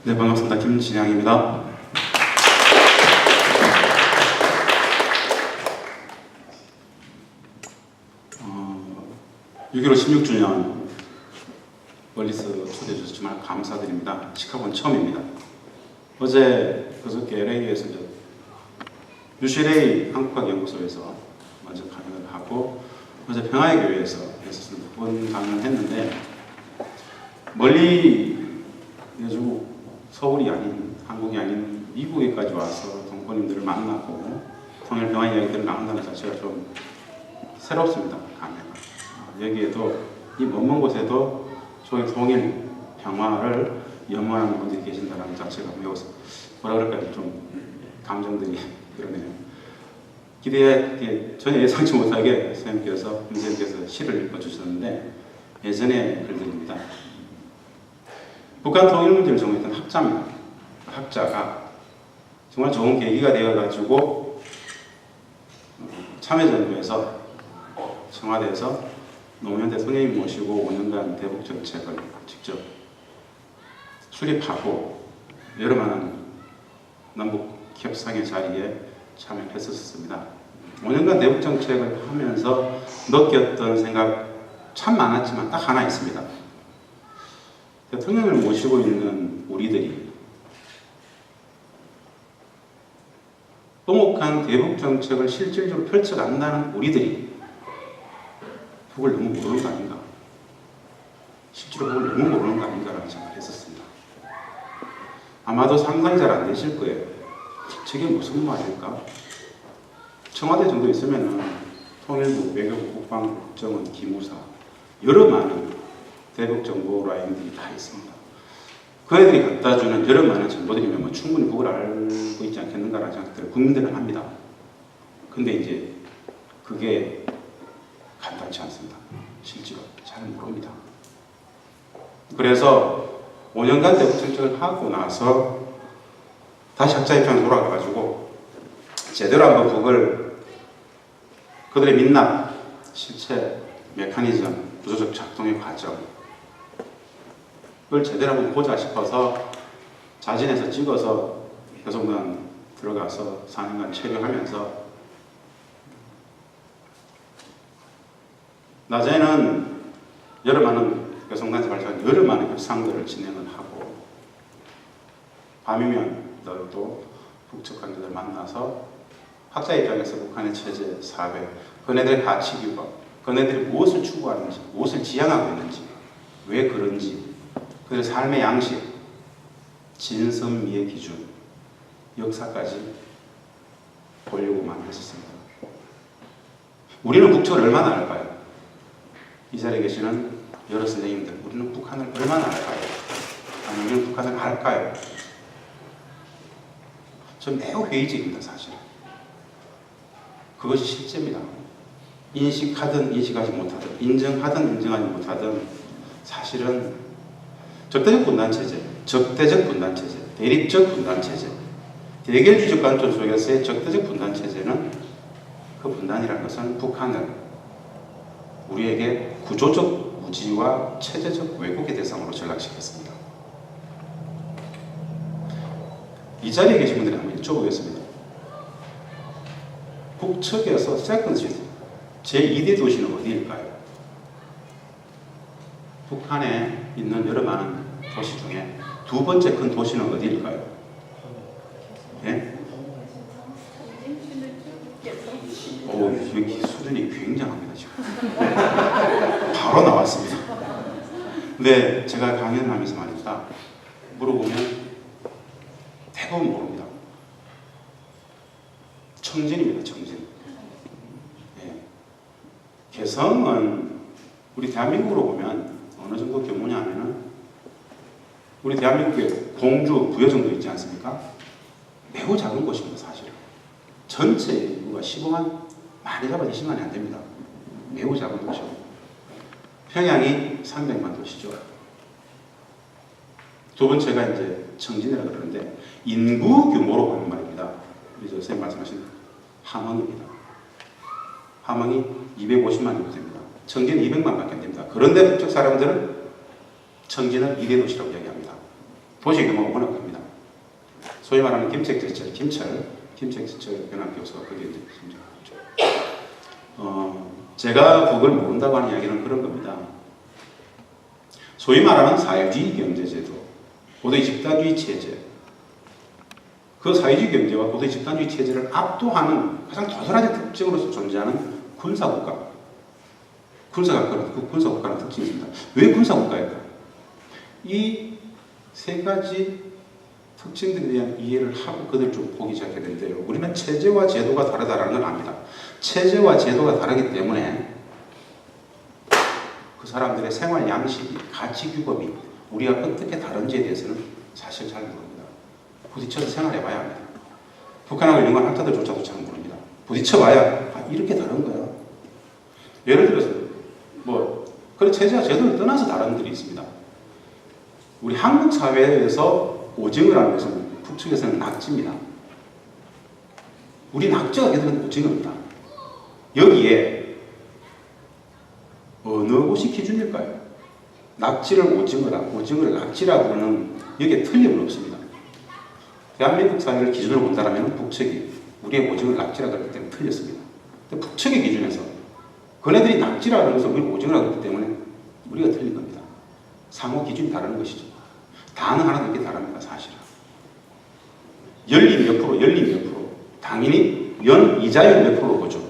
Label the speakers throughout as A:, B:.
A: 네, 반갑습니다. 김진양입니다. 6.15 16주년 멀리서 초대해 주셔서 정말 감사드립니다. 시카고는 처음입니다. 그저께 LA에서 UCLA 한국학연구소에서 먼저 강연을 하고 어제 평화의 교회에서 두 번 강연을 했는데 멀리 내주고 서울이 아닌 한국이 아닌 미국에까지 와서 동포님들을 만나고 통일 평화 이야기들을 나눈다는 자체가 좀 새롭습니다. 강연가 여기에도 이 먼 곳에도 저희 통일 평화를 염원하는 분들이 계신다는 자체가 매우 뭐라 그럴까요? 좀 감정들이 그러네요. 전혀 예상치 못하게 선생님께서 시를 읽어주셨는데 예전의 글들입니다. 북한 통일 문제를 전공했던 학자입니다. 학자가 정말 좋은 계기가 되어가지고 참여정부에서 청와대에서 노무현 대통령님 모시고 5년간 대북 정책을 직접 수립하고 여러 많은 남북 협상의 자리에 참여했었습니다. 5년간 대북 정책을 하면서 느꼈던 생각 참 많았지만 딱 하나 있습니다. 대통령을 모시고 있는 우리들이 동욱한 대북 정책을 실질적으로 펼쳐간다는 우리들이 그걸 너무 모르는 거 아닌가? 실제로 그걸 너무 모르는 거 아닌가라는 생각을 했었습니다. 아마도 상상이 잘 안 되실 거예요. 저게 무슨 말일까? 청와대 정도 있으면은 통일부, 외교부, 국방부, 국정원, 기무사 여러 많은 대북 정보 라인들이 다 있습니다. 그 애들이 갖다 주는 여러 많은 정보들이면 뭐 충분히 그걸 알고 있지 않겠는가라는 생각들을 국민들은 합니다. 근데 이제 그게 간단치 않습니다. 실제로 잘 모릅니다. 그래서 5년간 대북 정책을 하고 나서 다시 학자 입장에 돌아가가지고 제대로 한번 그걸 그들의 민낯, 실체, 메커니즘, 구조적 작동의 과정 그걸 제대로 한번 보자 싶어서 자진해서 찍어서 교섭단 들어가서 4년간 체류하면서 낮에는 여러 많은 교섭단체 발전 여러 많은 협상들을 진행을 하고 밤이면 또 북측 관계자들 만나서 학자 입장에서 북한의 체제, 사회, 그네들의 가치 규범, 그네들이 무엇을 추구하는지, 무엇을 지향하고 있는지, 왜 그런지, 그들의 삶의 양식, 진선미의 기준, 역사까지 보려고 많이 했었습니다. 우리는 북측을 얼마나 알까요? 이 자리에 계시는 여러 선생님들, 우리는 북한을 얼마나 알까요? 아니, 우리는 북한을 알까요? 전 매우 회의적입니다, 사실. 그것이 실제입니다. 인식하든 인식하지 못하든, 인정하든 인정하지 못하든, 사실은 적대적 분단체제, 적대적 분단체제, 대립적 분단체제, 대결주적 관점 속에서의 적대적 분단체제는 그 분단이라는 것은 북한을 우리에게 구조적 무지와 체제적 왜곡의 대상으로 전락시켰습니다. 이 자리에 계신 분들이 한번 여쭤보겠습니다. 북측에서 세컨드 시티, 제2대 도시는 어디일까요? 북한에 있는 여러 많은 도시 중에 두 번째 큰 도시는 어디일까요? 예? 여기 수준이 굉장합니다, 지금. 바로 나왔습니다. 근데 제가 강연하면서 말입니다. 물어보면 대부분 모릅니다. 청진입니다, 청진. 예. 개성은 우리 대한민국으로 보면 어느 정도 규모냐 하면은 우리 대한민국에 공주, 부여 정도 있지 않습니까? 매우 작은 곳입니다, 사실은. 전체 인구가 15만, 많이 잡아도 20만이 안 됩니다. 매우 작은 도시고. 평양이 300만 도시죠. 두 번째가 이제 청진이라고 그러는데 인구 규모로 보는 말입니다. 우리 선생님 말씀하신 함흥입니다. 함흥이 250만 정도 됩니다. 청진은 200만 밖에 안 됩니다. 그런데 북측 사람들은 청진을 2대 도시라고 이야기합니다. 도시 규모가 워낙 큽니다. 소위 말하는 김책제철 연합교수가 거기에 이제 심정하죠. 제가 그걸 모른다고 하는 이야기는 그런 겁니다. 소위 말하는 사회주의 경제제도, 고도의 집단주의 체제, 그 사회주의 경제와 고도의 집단주의 체제를 압도하는 가장 도드라진 특징으로서 존재하는 군사국가는 특징이 있습니다. 왜 군사국가일까? 이 세 가지 특징들에 대한 이해를 하고 그들 좀 보기 시작해야 되는데요. 우리는 체제와 제도가 다르다는 걸 압니다. 체제와 제도가 다르기 때문에 그 사람들의 생활 양식이, 가치 규범이 우리가 어떻게 다른지에 대해서는 사실 잘 모릅니다. 부딪혀서 생활해봐야 합니다. 북한하고 일본 학자들조차도 잘 모릅니다. 부딪혀봐야 이렇게 다른 거야. 예를 들어서 그런 체제와 제도를 떠나서 다른 들이 있습니다. 우리 한국 사회에서 오징어를 하는 것은 북측에서는 낙지입니다. 우리 낙지가 걔들은 오징어입니다. 여기에 어느 곳이 기준일까요? 낙지를 오징어라, 오징어를 낙지라 그러는 여기에 틀림은 없습니다. 대한민국 사회를 기준으로 본다면 북측이 우리의 오징어를 낙지라 그랬기 때문에 틀렸습니다. 근데 북측의 기준에서 그네들이 낙지라 그러면서 우리를 오징어라 그랬기 때문에 우리가 틀린 겁니다. 상호 기준이 다르는 것이죠. 단어 하나도 이렇게 다릅니다. 사실은. 연리 몇 프로, 당연히 연이자율 몇 프로로 보죠.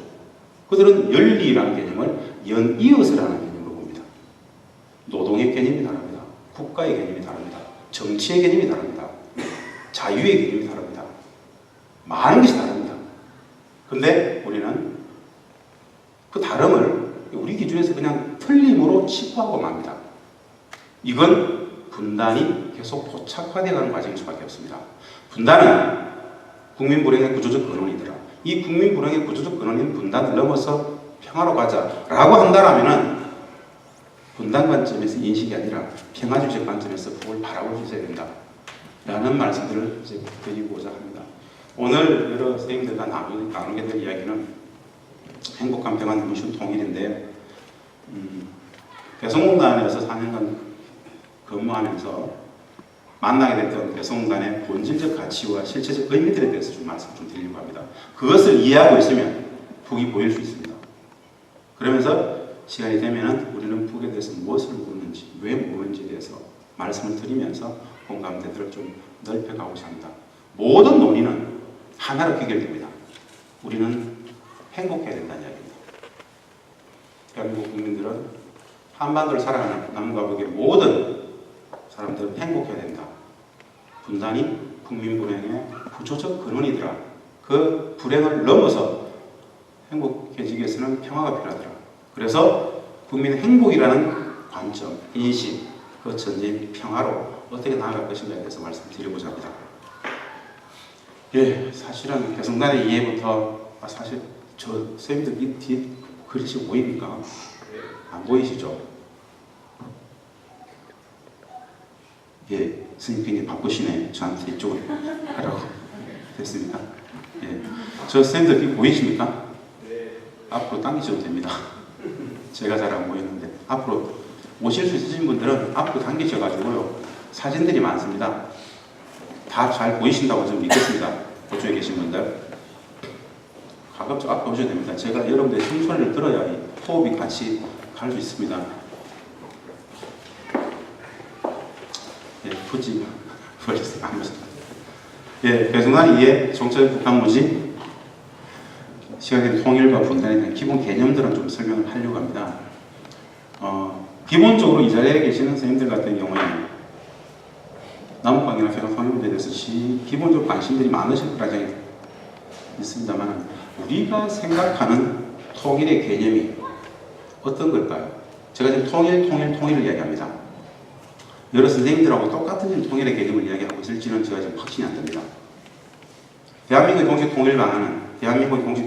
A: 그들은 연리라는 개념을 연이어서라는 개념으로 봅니다. 노동의 개념이 다릅니다. 국가의 개념이 다릅니다. 정치의 개념이 다릅니다. 자유의 개념이 다릅니다. 많은 것이 다릅니다. 그런데 우리는 그 다름을 우리 기준에서 그냥 틀림으로 치부하고 맙니다. 이건 분단이 계속 포착화되어가는 과정일 수밖에 없습니다. 분단은 국민 불행의 구조적 근원이더라. 이 국민 불행의 구조적 근원인 분단을 넘어서 평화로 가자라고 한다라면은 분단 관점에서 인식이 아니라 평화주의적 관점에서 그걸 바라볼 수 있어야 된다. 라는 말씀들을 이제 드리고자 합니다. 오늘 여러 선생님들과 나누게 될 이야기는 행복한 평화 민심 통일인데, 배송공단에서 4년간 근무하면서 만나게 됐던 배송공단의 본질적 가치와 실체적 의미들에 대해서 좀 말씀 좀 드리려고 합니다. 그것을 이해하고 있으면 북이 보일 수 있습니다. 그러면서 시간이 되면 우리는 북에 대해서 무엇을 모르는지, 왜 모르는지에 대해서 말씀을 드리면서 공감대들을 좀 넓혀가고자 합니다. 모든 논의는 하나로 귀결됩니다. 우리는 행복해야 된다는 이야기입니다. 대한민국 국민들은 한반도를 살아가는 남과 북의 모든 사람들은 행복해야 된다. 분단이 국민 불행의 구조적 근원이더라. 그 불행을 넘어서 행복해지기 위해서는 평화가 필요하더라. 그래서 국민의 행복이라는 관점, 인식, 그 전제인 평화로 어떻게 나아갈 것인가에 대해서 말씀드리고자 합니다. 예, 사실은 배송단의 이해부터 사실 저 쌤들 이 뒤에 그릇이 보입니까? 안 보이시죠? 예, 스님 굉장히 바쁘시네. 저한테 이쪽으로 하라고 됐습니까? 예, 저 쌤들 이 보이십니까? 앞으로 당기셔도 됩니다. 제가 잘 안 보이는데 앞으로 오실 수 있으신 분들은 앞으로 당기셔가지고요. 사진들이 많습니다. 다 잘 보이신다고 좀 믿겠습니다. 그쪽에 계신 분들. 가급적 앞에 오셔야 됩니다. 제가 여러분들의 숨소리를 들어야 이 호흡이 같이 갈 수 있습니다. 예, 굳이 버리세요. 안 보세요. 예, 배송단 2의 정책 북한 무지 시각의 통일과 분단에 대한 기본 개념들은 좀 설명을 하려고 합니다. 기본적으로 이 자리에 계시는 선생님들 같은 경우에 남북관계나 평화 통일 문제에 대해서 기본적으로 관심들이 많으실 거라 생각이 있습니다만, 우리가 생각하는 통일의 개념이 어떤 걸까요? 제가 지금 통일을 이야기합니다. 여러 선생님들하고 똑같은 통일의 개념을 이야기하고 있을지는 제가 지금 확신이 안 됩니다. 대한민국의 공식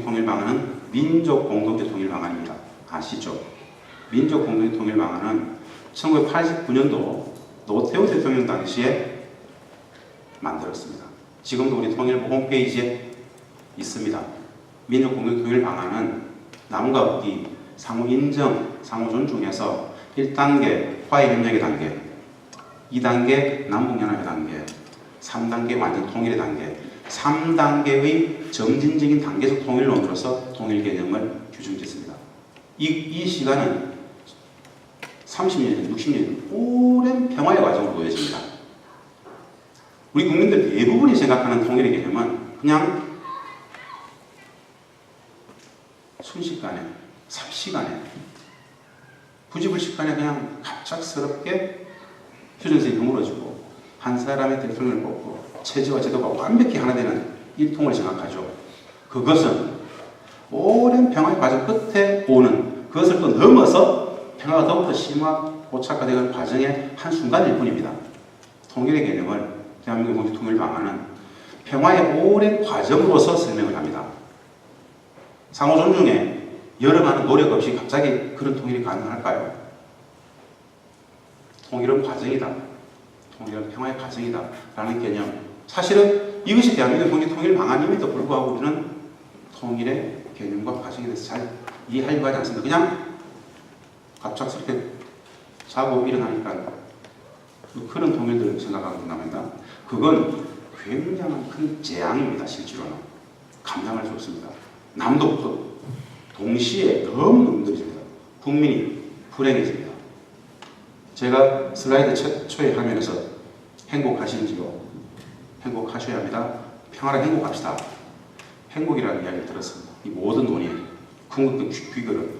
A: 통일 방안은 민족 공동체 통일 방안입니다. 아시죠? 민족 공동체 통일 방안은 1989년도 노태우 대통령 당시에 만들었습니다. 지금도 우리 통일부 홈페이지에 있습니다. 민족 공동체 통일 방안은 남과 북이 상호 인정, 상호 존중해서 1단계 화해 협력의 단계, 2단계 남북연합의 단계, 3단계 완전 통일의 단계, 3단계의 점진적인 단계적 통일론으로서 통일 개념을 규정짓습니다. 이 시간은 30년, 60년 오랜 평화의 과정으로 보여집니다. 우리 국민들 대부분이 생각하는 통일의 개념은 그냥 순식간에, 삽시간에, 부지불식간에 그냥 갑작스럽게 휴전선이 허물어지고 한 사람의 대통령을 뽑고 체제와 제도가 완벽히 하나 되는 일통을 생각하죠. 그것은 오랜 평화의 과정 끝에 오는, 그것을 또 넘어서 평화가 더욱더 심화 고착화되는 과정의 한순간일 뿐입니다. 통일의 개념을 대한민국 공식 통일 방안은 평화의 오랜 과정으로서 설명을 합니다. 상호 존중에 여러 많은 노력 없이 갑자기 그런 통일이 가능할까요? 통일은 과정이다. 통일은 평화의 과정이다. 라는 개념. 사실은 이것이 대한민국 공식 통일 방안임에도 불구하고 우리는 통일의 개념과 과정에 대해서 잘 이해하려고 하지 않습니다. 그냥 갑작스럽게 자고 일어나니까 그런 통일들을 생각하고 있답니다. 그건 굉장한 큰 재앙입니다. 실제로는. 감당할 수 없습니다. 남도 북도 동시에 너무 힘들어집니다. 국민이 불행해집니다. 제가 슬라이드 초에 하면서 행복하신지요? 행복하셔야 합니다. 평화를 행복합시다. 행복이라는 이야기를 들었습니다. 이 모든 논의, 궁극적 귀결은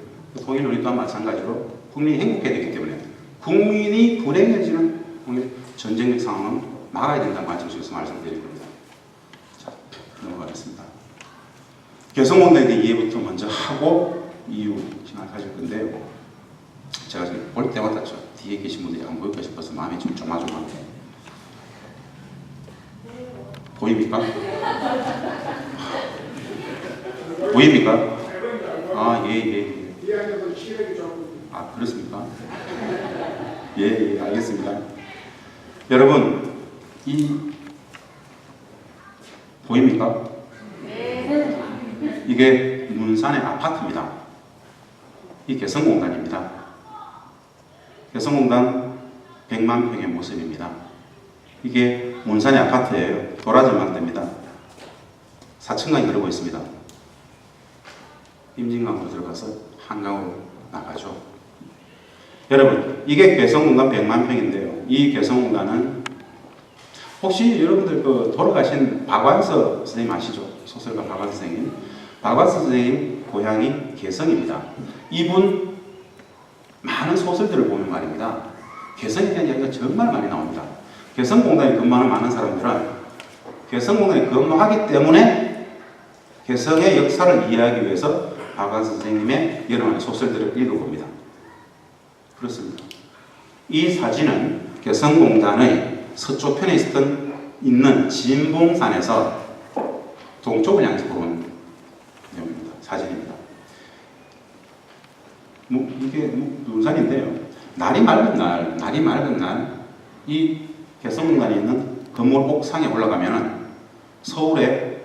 A: 통일 논의 또한 마찬가지로 국민이 행복해야 되기 때문에 국민이 불행해지는 전쟁적 상황은 막아야 된다는 관점 속에서 말씀드리는 겁니다. 자, 넘어가겠습니다. 개성공단에 대한 이해부터 먼저 하고 이유 시간을 가질 건데요. 제가 지금 볼 때마다 저 뒤에 계신 분들이 안 보일까 싶어서 마음이 좀 조마조마한데 보입니까? 보입니까? 아, 예. 아, 그렇습니까? 예, 알겠습니다. 여러분, 보입니까? 이게 문산의 아파트입니다. 이 개성공단입니다. 개성공단 100만 평의 모습입니다. 이게 문산의 아파트예요. 도라지만 됩니다. 4층강이 들어고 있습니다. 임진강으로 들어가서 한강으로 나가죠. 여러분, 이게 개성공단 100만 평인데요. 이 개성공단은 혹시 여러분들 그 돌아가신 박완서 선생님 아시죠? 소설가 박완서 선생님. 박완서 선생님 고향이 개성입니다. 이분 많은 소설들을 보면 말입니다. 개성에 대한 이야기가 정말 많이 나옵니다. 개성공단에 근무하는 많은 사람들은 개성공단에 근무하기 때문에 개성의 역사를 이해하기 위해서 박완서 선생님의 여러 많은 소설들을 읽어봅니다. 그렇습니다. 이 사진은 개성공단의 서쪽편에 있는 진봉산에서 동쪽을 향해서 보는 내용입니다. 사진입니다. 이게 눈산인데요. 날이 맑은 날, 이 개성공단에 있는 건물 옥상에 올라가면 서울의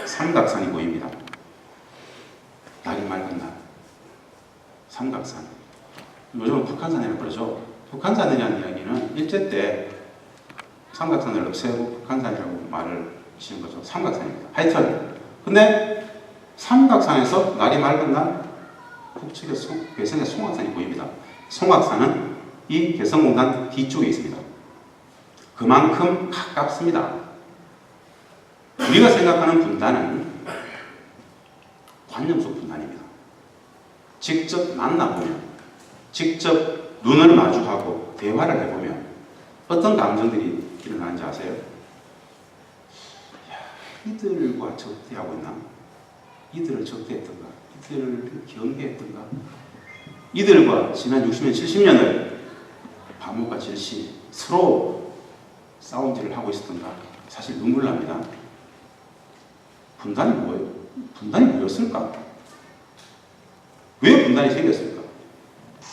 A: 삼각산이 보입니다. 날이 맑은 날, 삼각산. 요즘은 북한산이라고 그러죠. 북한산이라는 이야기는 일제 때 삼각산을 없애고 북한산이라고 말을 지은 거죠. 삼각산입니다. 하여튼 근데 삼각산에서 날이 맑은 날 북측에 개성의 송악산이 보입니다. 송악산은 이 개성공단 뒤쪽에 있습니다. 그만큼 가깝습니다. 우리가 생각하는 분단은 관념 속 분단입니다. 직접 만나보면, 직접 눈을 마주하고 대화를 해보면 어떤 감정들이 일어나는지 아세요? 야, 이들과 적대하고 있나? 이들을 적대했던가? 이들을 경계했던가? 이들과 지난 60년, 70년을 반목과 질시 서로 싸움질을 하고 있었던가? 사실 눈물 납니다. 분단이 뭐예요? 분단이 뭐였을까? 왜 분단이 생겼을까?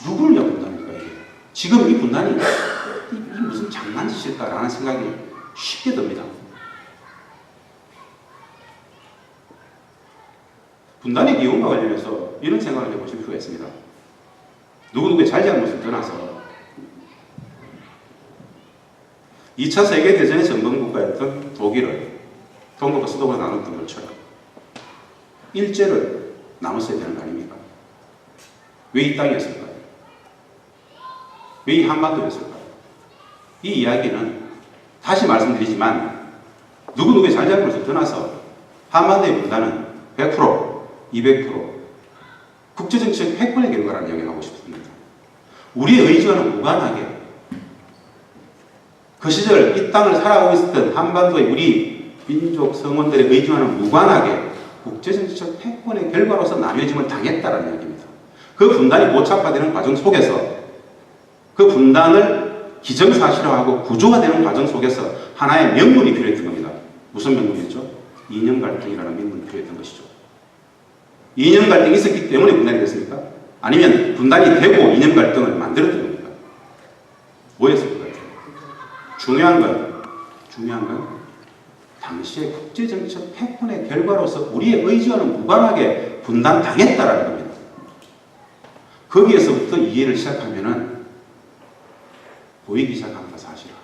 A: 누구를 위한 분단일까 이게? 지금 이 분단이 이 무슨 장난짓일까라는 생각이 쉽게 듭니다. 분단의 기원과 관련해서 이런 생각을 해보실 필요가 있습니다. 누구누구의 잘잘못을 떠나서 2차 세계대전의 전범국가였던 독일을 동독과 서독으로 나눴던 것처럼 일제를 나눴어야 되는 거 아닙니까? 왜 이 땅이었을까요? 왜 이 한반도였을까요? 이 이야기는 다시 말씀드리지만 누구누구의 잘잘못을 떠나서 한반도의 분단은 100%, 200% 국제정치적 패권의 결과라는 이야기를 하고 싶습니다. 우리의 의지와는 무관하게 그 시절 이 땅을 살아가고 있었던 한반도의 우리 민족 성원들의 의지와는 무관하게 국제정치적 패권의 결과로서 나뉘어짐을 당했다는 이야기입니다. 그 분단이 고착화되는 과정 속에서 그 분단을 기정사실화하고 구조화되는 과정 속에서 하나의 명분이 필요했던 겁니다. 무슨 명분이었죠? 이념 갈등이라는 명분이 필요했던 것이죠. 이념 갈등이 있었기 때문에 분단이 됐습니까? 아니면 분단이 되고 이념 갈등을 만들었던 겁니까? 뭐였을 것 같아요? 중요한 건 당시의 국제정치적 패권의 결과로서 우리의 의지와는 무관하게 분단당했다라는 겁니다. 거기에서부터 이해를 시작하면은 보이기 시작합니다, 사실은.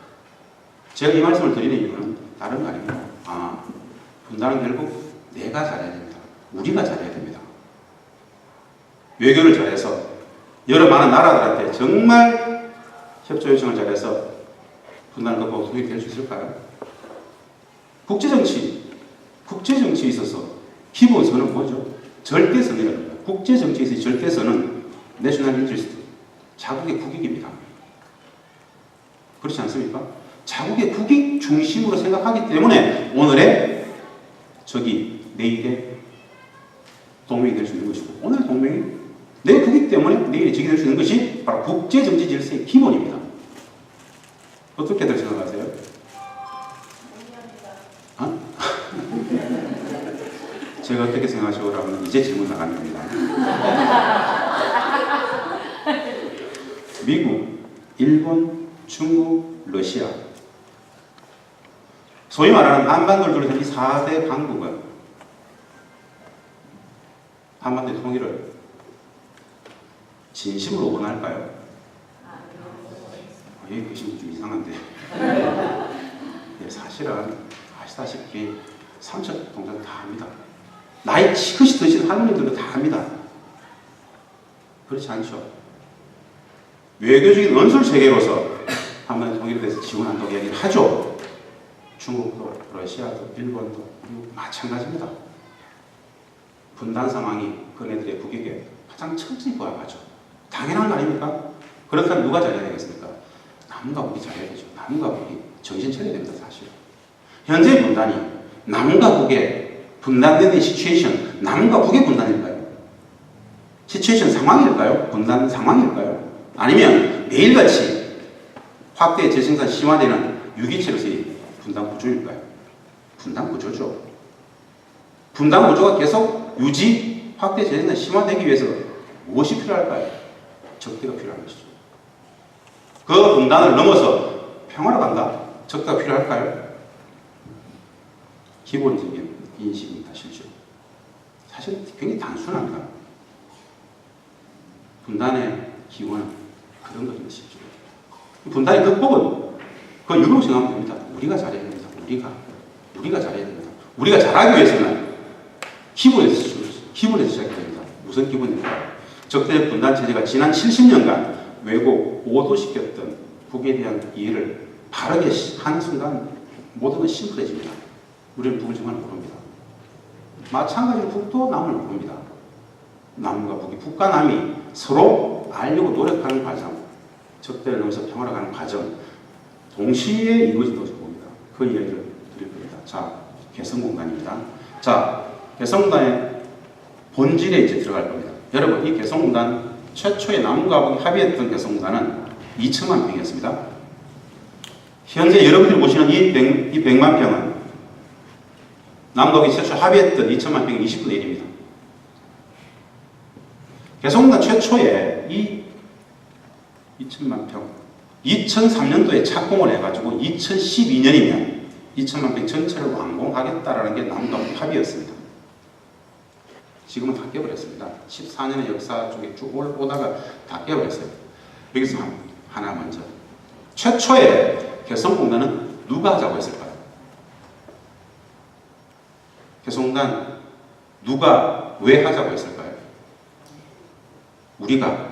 A: 제가 이 말씀을 드리는 이유는 다른 거 아닙니다. 분단은 결국 내가 잘해야 됩니다. 우리가 잘해야 됩니다. 외교를 잘해서 여러 많은 나라들한테 정말 협조 요청을 잘해서 분단을 극복하고 통일이 될 수 있을까요? 국제정치에 있어서 기본선은 뭐죠? 절대선이라는 겁니다. 국제정치에서의 절대선은 내셔널 인트리스트, 자국의 국익입니다. 그렇지 않습니까? 자국의 국익 중심으로 생각하기 때문에 오늘의 적이 내일의 동맹이 될 수 있는 것이고, 오늘의 동맹이 내 국익 때문에 내일의 적이 될 수 있는 것이 바로 국제정치 질서의 기본입니다. 어떻게들 생각하세요? 제가 어떻게 생각하시오라면 이제 질문 나가는 겁니다. 미국, 일본, 중국, 러시아, 소위 말하는 한반도를 둘러싼 이 4대 강국은 한반도의 통일을 진심으로 원할까요? 여기 계신 분 좀 이상한데. 네, 사실은 아시다시피 삼척 동작 다 합니다. 나이 지긋이 드신 할머니들도 다 합니다. 그렇지 않죠? 외교적인 언술 체계로서 한반도 통일에 대해서 지원한다고 이야기를 하죠. 중국도, 러시아도, 일본도, 미국 마찬가지입니다. 분단 상황이 그네들의 국익에 가장 철저히 부합하죠. 당연한 거 아닙니까? 그렇다면 누가 잘해야 되겠습니까? 남과 북이 잘해야 되죠. 남과 북이 정신 차려야 됩니다, 사실. 현재 분단이 남과 북의 분단된 시츄에이션, 남과 북의 분단일까요? 시츄에이션 상황일까요? 분단 상황일까요? 아니면 매일같이 확대 재생산 심화되는 유기체로서의 분단 구조일까요? 분단 구조죠. 분단 구조가 계속 유지, 확대 재생산 심화되기 위해서 무엇이 필요할까요? 적대가 필요한 것이죠. 그 분단을 넘어서 평화로 간다? 적대가 필요할까요? 기본적인 인식입니다, 실제로. 사실 굉장히 단순합니다. 분단의 기원은 그런 것입니다, 실제로. 분단의 극복은 그건 육으로 생각하면 됩니다. 우리가 잘해야 됩니다. 우리가 잘해야 됩니다. 우리가 잘하기 위해서는 기본에서 시작해야 됩니다. 무슨 기본일까요? 적대 분단 체제가 지난 70년간 왜곡, 오도시켰던 북에 대한 이해를 바르게 하는 순간 모든 건 심플해집니다. 우리는 북을 정말 모릅니다. 마찬가지로 북도 남을 모릅니다. 남과 북이, 북과 남이 서로 알려고 노력하는 과정, 적대를 넘어서 평화로 가는 과정, 동시에 이루어진다고 봅니다. 그 이야기를 드릴 겁니다. 자, 개성공단입니다. 자, 개성공단의 본질에 이제 들어갈 겁니다. 여러분, 이 개성공단 최초의 남과 북이 합의했던 개성공단은 2천만 평이었습니다. 현재 여러분들이 보시는 이 100만 평은 남과 북이 최초 합의했던 2천만 평의 20분의 1입니다. 개성공단 최초에 이 2천만 평, 2003년도에 착공을 해가지고 2012년이면 2천만 평 전체를 완공하겠다라는 게 남과 북 합의였습니다. 지금은 다 깨버렸습니다. 14년의 역사 쪽에 쭉 오다가 다 깨버렸어요. 여기서 하나 먼저. 최초에 개성공단은 누가 하자고 했을까요? 개성공단 누가 왜 하자고 했을까요? 우리가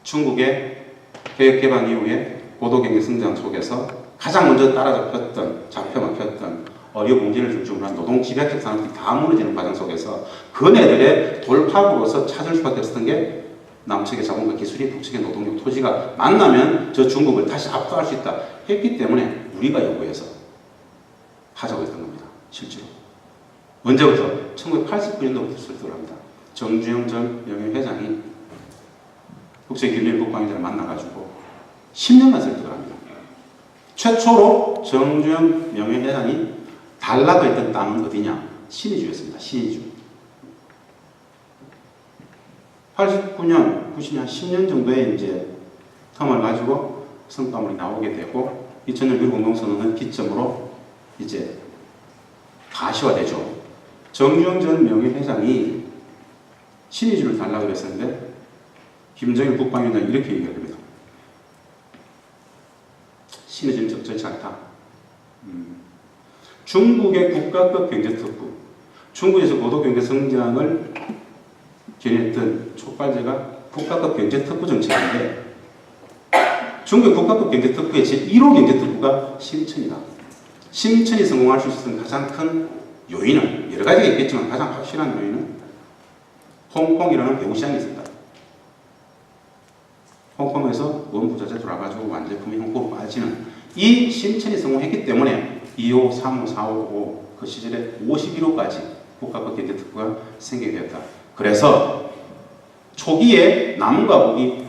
A: 중국의 개혁개방 이후에 고도경제 성장 속에서 가장 먼저 잡혀먹혔던 어려공진을 중심으로 한 노동집약적 산업이 다 무너지는 과정 속에서 그네들의 돌파구로서 찾을 수밖에 없었던 게 남측의 자본과 기술이 북측의 노동력 토지가 만나면 저 중국을 다시 압도할 수 있다 했기 때문에 우리가 요구해서 하자고 했던 겁니다. 실제로. 언제부터? 1989년도부터 설득합니다. 정주영 전 명예회장이 국제기밀 국방위원장을 만나가지고 10년간 설득을 합니다. 최초로 정주영 명예회장이 달라고 했던 땅은 어디냐? 신의주였습니다. 신의주. 89년, 90년, 10년 정도의 이제 텀을 가지고 성과물이 나오게 되고 2000년 미국공동선언은 기점으로 이제 가시화되죠. 정주영 전 명예회장이 신의주를 달라고 했었는데 김정일 국방위원장이 이렇게 얘기를 합니다. 신의주는 적절치 않다. 중국의 국가급 경제특구, 중국에서 고도경제 성장을 견인했던 촉발제가 국가급 경제특구 정책인데 중국의 국가급 경제특구의 제1호 경제특구가 신천이다. 신천이 성공할 수 있었던 가장 큰 요인은 여러 가지가 있겠지만 가장 확실한 요인은 홍콩이라는 배후시장이 있습니다. 홍콩에서 원부자재 돌아가지고 완제품이 홍콩으로 빠지는 이 신천이 성공했기 때문에 2호, 3호, 4호, 5호 그 시절에 51호까지 국가급 경제특구가 생기게 되었다. 그래서 초기에 남과 북이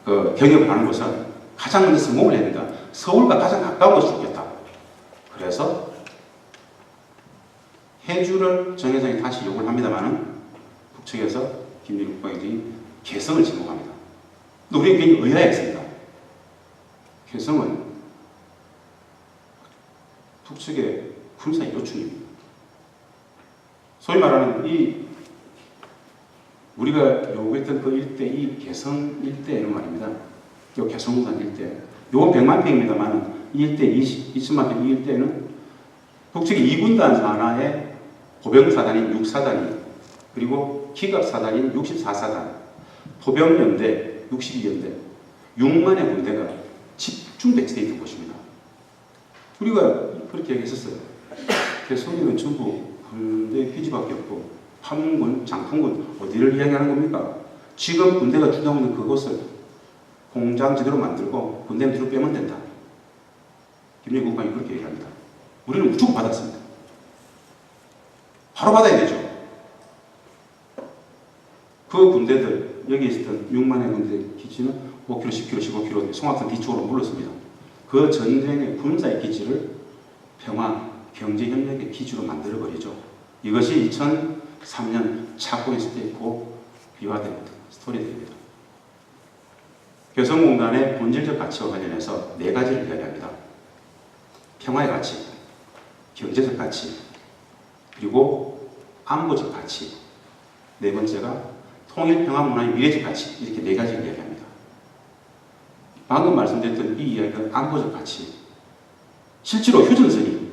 A: 경협을 하는 것은 가장 먼저 성공을 해야 된다. 서울과 가장 가까운 것이 좋겠다. 그래서 해주를 정회장이 다시 요구를 합니다만은 북측에서 김일국 국방위원장이 개성을 지목합니다. 근데 우리는 굉장히 의아했습니다. 개성은 북측의 군사의 요충입니다. 소위 말하는 우리가 요구했던 그 일대, 이 개성 일대는 말입니다. 요 개성공단 일대. 요건 100만 평입니다만 이 일대 2천만 평 이 일대는 북측의 2군단 산하에 보병사단인 6사단이 그리고 기갑사단인 64사단, 포병연대 62연대 6만의 군대가 집중 배치되어 있는 곳입니다. 우리가 그렇게 얘기했었어요. 개성이는 전부 군대 기지밖에 없고 파문군, 장풍군 어디를 이야기하는 겁니까? 지금 군대가 주장하고 있는 그곳을 공장지대로 만들고 군대는 뒤로 빼면 된다. 김정일 국방이 그렇게 얘기합니다. 우리는 무조건 받았습니다. 바로 받아야 되죠. 그 군대들, 여기 있었던 6만의 군대 기지는 5km, 10km, 15km 송악산 뒤쪽으로 물렀습니다. 그 전쟁의 군사의 기지를 평화, 경제협력의 기지로 만들어버리죠. 이것이 2003년 착공에 있을 때 있고 비화된 스토리들입니다. 개성공단의 본질적 가치와 관련해서 4가지를 이야기합니다. 평화의 가치, 경제적 가치, 그리고 안보적 가치, 4번째가 통일, 평화, 문화의 미래적 가치, 이렇게 4가지를 이야기합니다. 방금 말씀드렸던 이 이야기가 안보적 가치. 실제로 휴전선이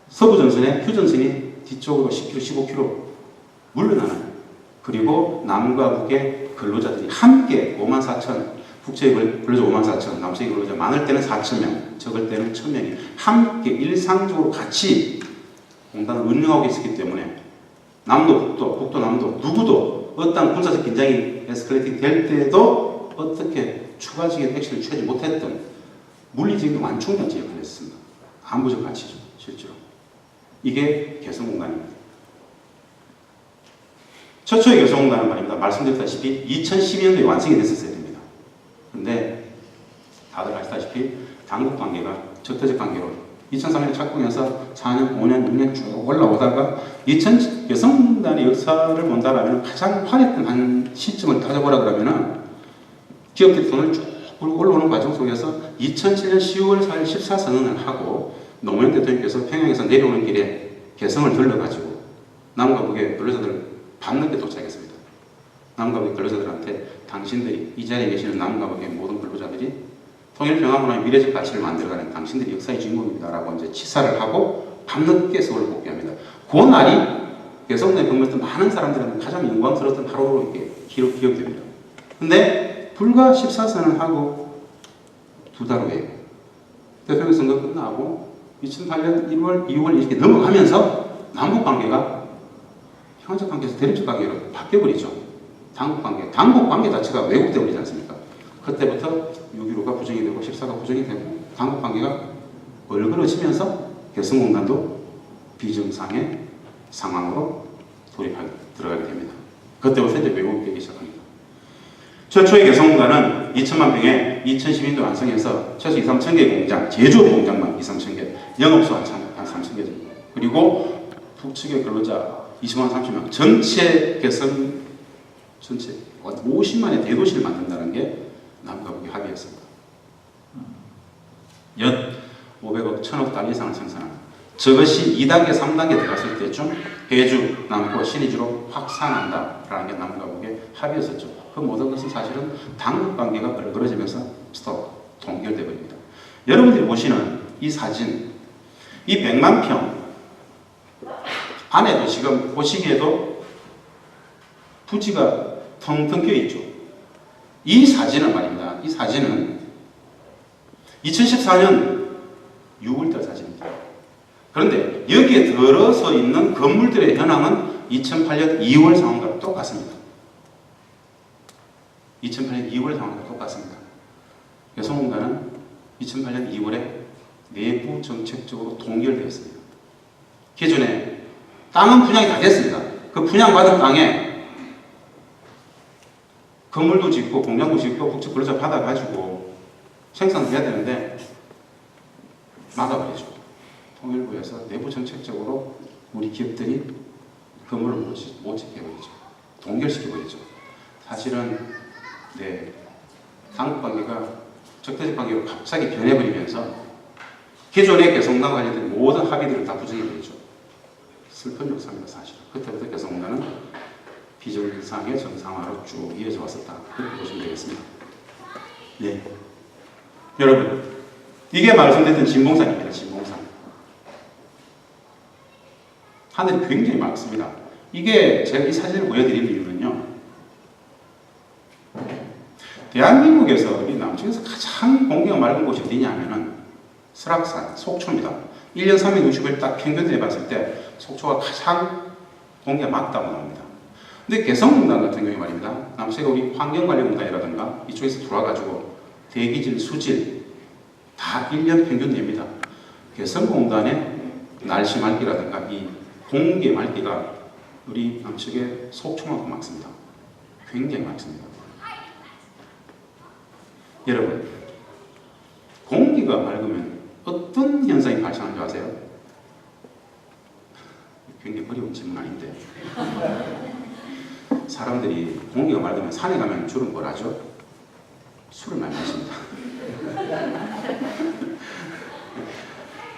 A: 서부전선에 휴전선이 뒤쪽으로 10km, 15km 물러나는 그리고 남과 북의 근로자들이 함께 54,000 북측의 근로자 54,000 남측의 근로자 많을 때는 4,000명 적을 때는 1,000명이 함께 일상적으로 같이 공단을 운영하고 있었기 때문에 남도 북도 북도 남도 누구도 어떤 군사적 긴장이 에스컬레이팅 될 때도 어떻게 추가적인 액션을 취하지 못했던 물리적인 완충장치 역할을 했습니다. 안보적 가치죠. 실제로. 이게 개성공단입니다. 최초의 개성공단은 말입니다. 말씀드렸다시피 2012년도에 완성이 됐었어야 됩니다. 그런데 다들 아시다시피 당국관계가 적대적 관계로 2003년에 착공해서 4년, 5년, 6년 쭉 올라오다가 개성공단의 역사를 본다라면 가장 화려한 한 시점을 따져보라 그러면은 기업들이 돈을 쭉 올라오는 과정 속에서 2007년 10월 4일 14선언을 하고 노무현 대통령께서 평양에서 내려오는 길에 개성을 들러가지고 남과 북의 근로자들을 밤늦게 도착했습니다. 남과 북의 근로자들한테 당신들이 이 자리에 계시는 남과 북의 모든 근로자들이 통일평화문화의 미래적 가치를 만들어가는 당신들이 역사의 주인공입니다라고 이제 치사를 하고 밤늦게 서울을 복귀합니다. 그날이 개성내 근무했던 많은 사람들은 가장 영광스러웠던 하루로 이렇게 기억이 됩니다. 근데 불과 14선을 하고 2달 후에 대통령 선거 끝나고 2008년 1월, 2월 이렇게 넘어가면서 남북관계가 평화적 관계에서 대립적 관계로 바뀌어버리죠. 당국관계. 당국관계 자체가 왜곡되어버리지 않습니까? 그때부터 6.15가 부정이 되고 14가 부정이 되고 당국관계가 얼그러지면서 개성공단도 비정상의 상황으로 들어가게 됩니다. 그때부터 이제 왜곡되기 시작합니다. 최초의 개성공단은 2천만 평에 2012년도 완성해서 최소 2, 3천 개의 공장, 제조업 공장만 2, 3천 개, 영업소 한 3천 개 정도. 그리고 북측의 근로자 20만 30명, 전체 개성 전체 50만의 대도시를 만든다는 게 남과 북의 합의였습니다. 연 500억, 1000억 달러 이상을 생산합니다. 저것이 2단계, 3단계 들어갔을 때쯤 해주, 남구, 신의주로 확산한다라는 게 남과 북의 합의였었죠. 그 모든 것은 사실은 당국관계가 얼그러지면서 스톱, 동결되어 버립니다. 여러분들이 보시는 이 사진, 이 100만 평 안에도 지금 보시기에도 부지가 텅텅 비어 있죠. 이 사진은 말입니다. 이 사진은 2014년 6월달 사진입니다. 그런데 여기에 들어서 있는 건물들의 현황은 2008년 2월 상황과 똑같습니다. 2008년 2월 상황과 똑같습니다. 개성공단은 2008년 2월에 내부 정책적으로 동결되었습니다. 기존에 땅은 분양이 다 됐습니다. 그 분양받은 땅에 건물도 짓고 공장도 짓고 국적 근로자 받아가지고 생산해야 되는데 막아버리죠. 통일부에서 내부 정책적으로 우리 기업들이 건물을 못 짓게 해버리죠. 동결시켜버리죠. 사실은 당국관계가 적대적 관계로 갑자기 변해버리면서 기존의 개성공단 관련된 모든 합의들을 다 부정해버리죠. 슬픈 역사입니다. 사실. 그때부터 개성공단은 비정상의 정상화로 쭉 이어져 왔었다. 그렇게 보시면 되겠습니다. 네. 여러분, 이게 말씀드렸던 진봉산입니다. 진봉산. 하늘이 굉장히 맑습니다. 이게 제가 이 사진을 보여드리는 이유는요. 대한민국에서 우리 남쪽에서 가장 공기가 맑은 곳이 어디냐면은 설악산, 속초입니다. 1년 360일 딱 평균 해봤을 때 속초가 가장 공기가 맑다고 나옵니다. 근데 개성공단 같은 경우에 말입니다. 남쪽에 우리 환경관리공단이라든가 이쪽에서 들어와가지고 대기질, 수질 다 1년 평균 냅니다. 개성공단의 날씨 맑기라든가 이 공기의 맑기가 우리 남측의 속초만큼 맑습니다. 굉장히 맑습니다. 여러분, 공기가 맑으면 어떤 현상이 발생하는 줄 아세요? 굉장히 어려운 질문 아닌데 사람들이 공기가 맑으면 산에 가면 주로 뭘 하죠? 술을 많이 마십니다.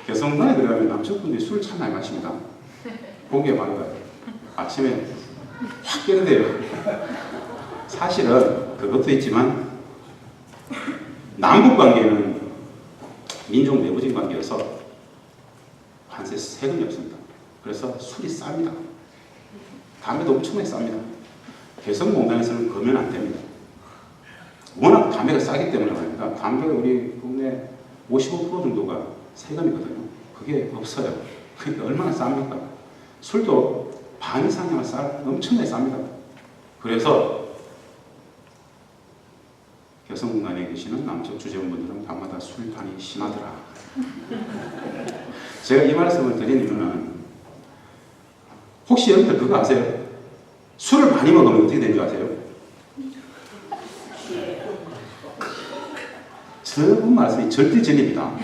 A: 개성공단에 들어가면 남쪽분들이 술을 참 많이 마십니다. 공기가 맑아요. 아침에 확 깨는데요. 사실은 그것도 있지만 남북관계는 민족 내부적인 관계여서 관세 세금이 없습니다. 그래서 술이 쌉니다. 담배도 엄청나게 쌉니다. 개성공단에서는 거면 안 됩니다. 워낙 담배가 싸기 때문에 말입니다. 담배가 우리 국내 55% 정도가 세금이거든요. 그게 없어요. 그러니까 얼마나 쌉니까? 술도 반 이상이면 엄청나게 쌉니다. 그래서 개성공단에 계시는 남쪽 주재원분들은 밤마다 술판이 심하더라. 제가 이 말씀을 드리는 이유는 혹시 여러분들 그거 아세요? 술을 많이 먹으면 어떻게 되는 줄 아세요? 저분 말씀이 절대 진리입니다.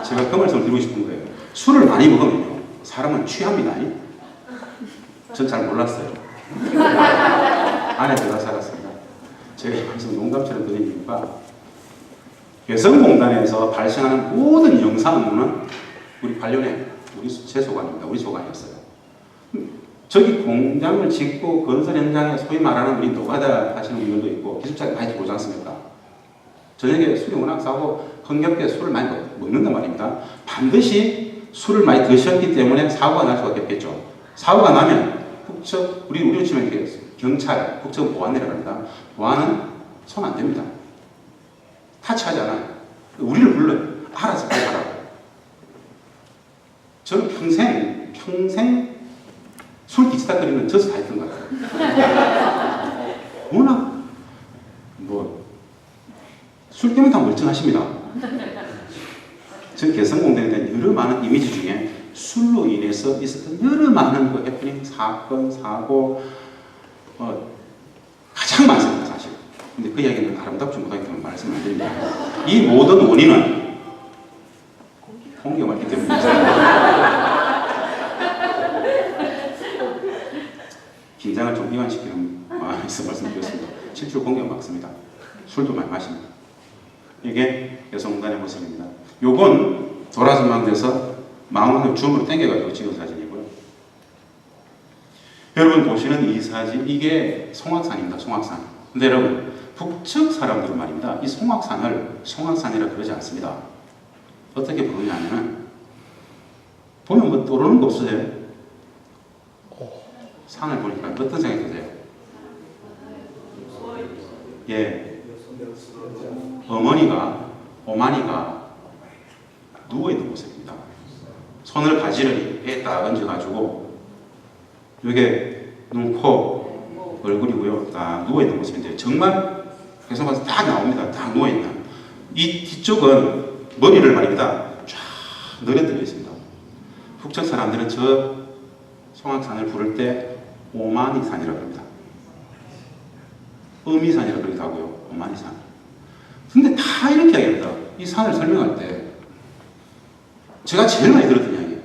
A: 제가 그 말씀을 드리고 싶은 거예요. 술을 많이 먹으면요 사람은 취합니다. 전 잘 몰랐어요. 안에 들어가 살았습니다. 제가 이 말씀 농담처럼 드린 이유가 개성공단에서 발생하는 모든 영상 업무는 우리 관련해 제 소관입니다. 우리 소관이었어요. 저기 공장을 짓고 건설 현장에 소위 말하는 우리 노가다 하시는 분들도 있고 기술자가 많이 들어오지 않습니까? 저녁에 술이 워낙 싸고 흥겹게 술을 많이 먹는단 말입니다. 반드시 술을 많이 드셨기 때문에 사고가 날 수밖에 없겠죠. 사고가 나면 북측, 우리로 치면 이렇게 경찰, 북측 보안이라고 합니다. 보안은 손 안 됩니다. 타치하지 않아요. 우리를 불러요. 알아서 빨리 하라고. 저는 평생 술 뒤치다거리는 져서 다 했던 것 같아요. 워낙 술 때문에 다 멀쩡하십니다. 저 개성공단에 대한 여러 많은 이미지 중에 술로 인해서 있었던 여러 많은 그 해프닝, 사건, 사고 가장 많습니다, 사실. 근데 그 이야기는 아름답지 못하기 때문에 말씀 안 드립니다. 이 모든 원인은 공기가 맑기 때문입니다. 긴장을 좀 이완시키는 마음에서 말씀드렸습니다. 실제로 공기가 막습니다. 술도 많이 마십니다. 이게 여성공단의 모습입니다. 요건 도라전망돼서 망원을 줌으로 당겨가지고 찍은 사진이고요. 여러분 보시는 이 사진, 이게 송악산입니다. 송악산. 근데 여러분, 북측 사람들은 말입니다. 이 송악산을 송악산이라 그러지 않습니다. 어떻게 부르냐면은, 보면 뭐 떠오르는 거 없으세요? 산을 보니까 어떤 생각이 드세요? 예. 오마니가 누워있는 모습입니다. 손을 가지런히 배에 딱 얹어가지고, 이게 눈, 코, 얼굴이고요. 딱 누워있는 모습인데, 정말 계속 봐서 딱 나옵니다. 딱 누워있는. 이 뒤쪽은 머리를 말입니다. 쫙 늘어뜨려 있습니다. 북측 사람들은 저 송악산을 부를 때 오마니산이라고 합니다. 어미산이라고 그러기도 하고요. 오마니산. 근데 다 이렇게 이야기합니다. 이 산을 설명할 때 제가 제일 많이 들었던 이야기예요.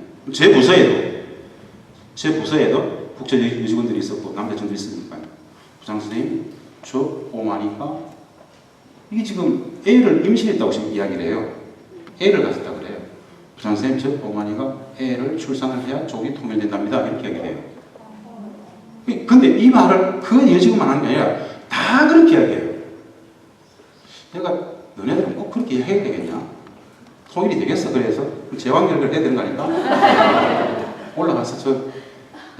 A: 제 부서에도 국제 여직원들이 있었고 남자친구들이 있으니까 부장 선생님, 저 오마니가 이게 지금 애를 임신했다고 지금 이야기를 해요. 애를 가졌다고 그래요. 부장 선생님, 저 오마니가 애를 출산을 해야 족이 통일된답니다. 이렇게 이야기를 해요. 근데 이 말을 그 여직원만 하는 게 아니라 다 그렇게 이야기해요. 내가 너네들은 꼭 그렇게 해야 되겠냐? 통일이 되겠어? 그래서 제왕결을 해야 되는 거 아닌가? 올라가서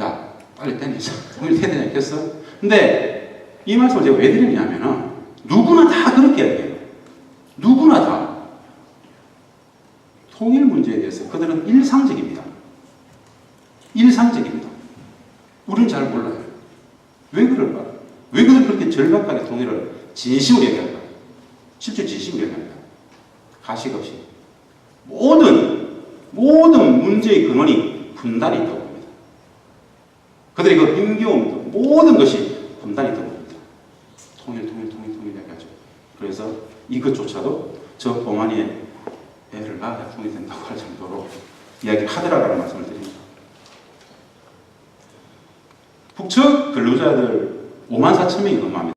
A: 야 빨리 땡기자. 통일이 해야 되냐 했겠어? 근데 이 말씀을 제가 왜 드리냐면은 누구나 다 그렇게 이야기해요. 누구나 다. 통일 문제에 대해서 그들은 일상적입니다. 일상적입니다. 우리는 잘 몰라요. 왜 그럴까? 왜 그들 그렇게 절박하게 통일을 진심으로 얘기할까? 실제 진심으로 얘기합니다. 가식 없이. 모든 문제의 근원이 분단이 있다고 봅니다. 그들이 그 힘겨움도 모든 것이 분단이 있다고 봅니다. 통일 얘기하죠. 그래서 이것조차도 저 오마니의 애를 낳아야 통일된다고 할 정도로 이야기를 하더라라는 말씀을 드립니다. 북측 근로자들 54,000명이 근무합니다.